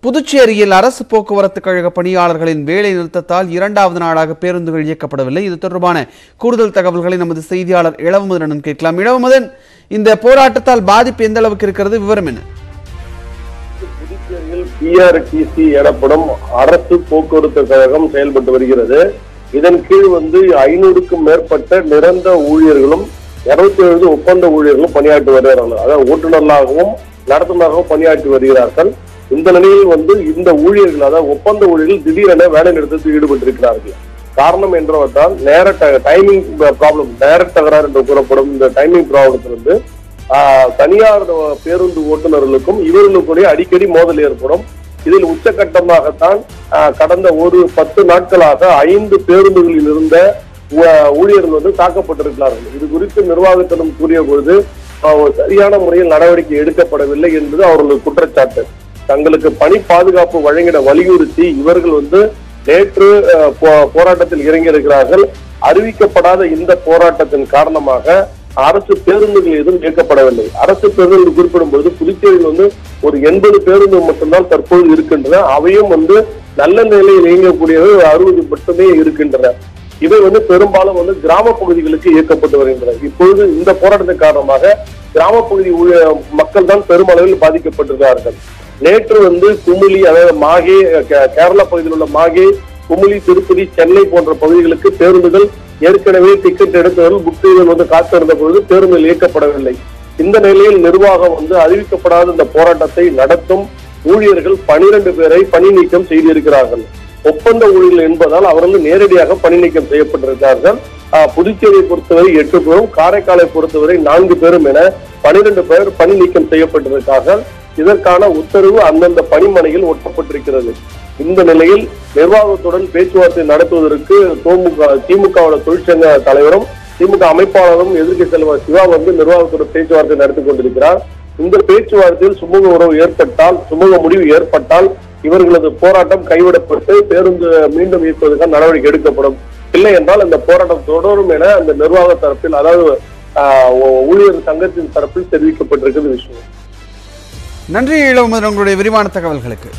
புதுச்சேரியில் அரசு போக்குவரத்து கழக பணியாளர்களின் வேலை நிறுத்தத்தால் இரண்டாவது நாளாக பேருந்துகள் இயக்கப்படவில்லை. இது தொடர்பான கூடுதல் தகவல்களை நமது செய்தியாளர் இளவமதனிடம் கேட்கலாம். இளவமதன், இந்த போராட்டத்தால் பாதிப்பு எந்த அளவுக்கு இருக்கிறது, விவரம் என்ன? புதுச்சேரியில் PRTC எனப்படும் அரசு போக்குவரத்து கழகம் செயல்பட்டு வருகிறது. இதன் கீழ் 500க்கும் மேற்பட்ட நிரந்தர ஊழியர்களும் 27 ஒப்பந்த ஊழியர்களும் பணியாற்றி வருகிறார்கள். அதாவது ஓட்டுநர்களாகவும் நடத்துனராகவும் பணியாற்றி வருகிறார்கள். இந்த நிலையில் இந்த ஊழியர்கள், அதாவது ஒப்பந்த ஊழியர்கள் திடீரென வேலை நிறுத்தத்தில் ஈடுபட்டிருக்கிறார்கள். காரணம் என்றவற்றால் டைமிங் ப்ராப்ளம், டைரக்ட் தகராறு என்று கூறப்படும் இந்த டைமிங் ப்ராப்ளத்திலிருந்து தனியார் பேருந்து ஓட்டுநர்களுக்கும் இவர்களுக்குடைய அடிக்கடி மோதல் ஏற்படும். இதில் உச்சகட்டமாகத்தான் கடந்த ஒரு 10 நாட்களாக 5 பேருந்துகளில் இருந்த ஊழியர்கள் தாக்கப்பட்டிருக்கிறார்கள். இது குறித்து நிர்வாகத்திடம் கூறிய பொழுது சரியான முறையில் நடவடிக்கை எடுக்கப்படவில்லை என்பது அவர்களது குற்றச்சாட்டு. தங்களுக்கு பணி பாதுகாப்பு வழங்கிட வலியுறுத்தி இவர்கள் நேற்று போராட்டத்தில் இறங்கியிருக்கிறார்கள். அறிவிக்கப்படாத இந்த போராட்டத்தின் காரணமாக அரசு பேருந்துகள் எதுவும் இயக்கப்படவில்லை. அரசு பேருந்து குறிப்பிடும் பொழுது புதுச்சேரியில் ஒரு 80 பேருந்து மட்டும்தான் தற்போது இருக்கின்றன. அவையும் நல்ல நிலையில் இயங்கக்கூடியவை 60 மட்டுமே இருக்கின்றன. இவை பெரும்பாலும் கிராம பகுதிகளுக்கு இயக்கப்பட்டு வருகின்றன. இப்பொழுது இந்த போராட்டத்தின் காரணமாக கிராம பகுதி மக்கள் தான் பெருமளவில் பாதிக்கப்பட்டிருக்கிறார்கள். நேற்று குமுளி, அதாவது மாகே, கேரளா பகுதியில் உள்ள மாகே, குமுளி, திருப்பதி, சென்னை போன்ற பகுதிகளுக்கு பேருந்துகள் ஏற்கனவே டிக்கெட் எடுத்தவர்கள் புக் செய்து காத்திருந்த பொழுது பேருந்துகள் இயக்கப்படவில்லை. இந்த நிலையில் நிர்வாகம் அறிவிக்கப்படாத இந்த போராட்டத்தை நடத்தும் ஊழியர்கள் 12 பேரை பணி நீக்கம் செய்திருக்கிறார்கள். ஒப்பந்த ஊழியர்கள் என்பதால் அவர்கள் நேரடியாக பணி நீக்கம் செய்யப்பட்டிருக்கிறார்கள். புதுச்சேரியை பொறுத்தவரை 8 பேரும், காரைக்காலை பொறுத்தவரை 4 பேரும் என 12 பேர் பணி நீக்கம் செய்யப்பட்டிருக்கிறார்கள். இதற்கான உத்தரவு அந்தந்த பணிமனையில் ஒட்டப்பட்டிருக்கிறது. இந்த நிலையில் நிர்வாகத்துடன் பேச்சுவார்த்தை நடத்துவதற்கு திமுக தொழிற்சங்க தலைவரும் திமுக அமைப்பாளரும் எதிர்க்கட்சி தலைவர் சிவா நிர்வாகத்துடன் பேச்சுவார்த்தை நடத்தி கொண்டிருக்கிறார். இந்த பேச்சுவார்த்தையில் சுமூக முடிவு ஏற்பட்டால் இவர்களது போராட்டம் கைவிடப்பட்டு பேருந்து மீண்டும் இயக்குவதற்கான நடவடிக்கை எடுக்கப்படும். இல்லை என்றால் இந்த போராட்டம் தொடரும் என அந்த நிர்வாக தரப்பில், அதாவது ஊழியர் சங்கத்தின் தரப்பில் தெரிவிக்கப்பட்டிருக்கிறது விஷயம். நன்றி இளவமதன், உங்களுடைய விரிவான தகவல்களுக்கு.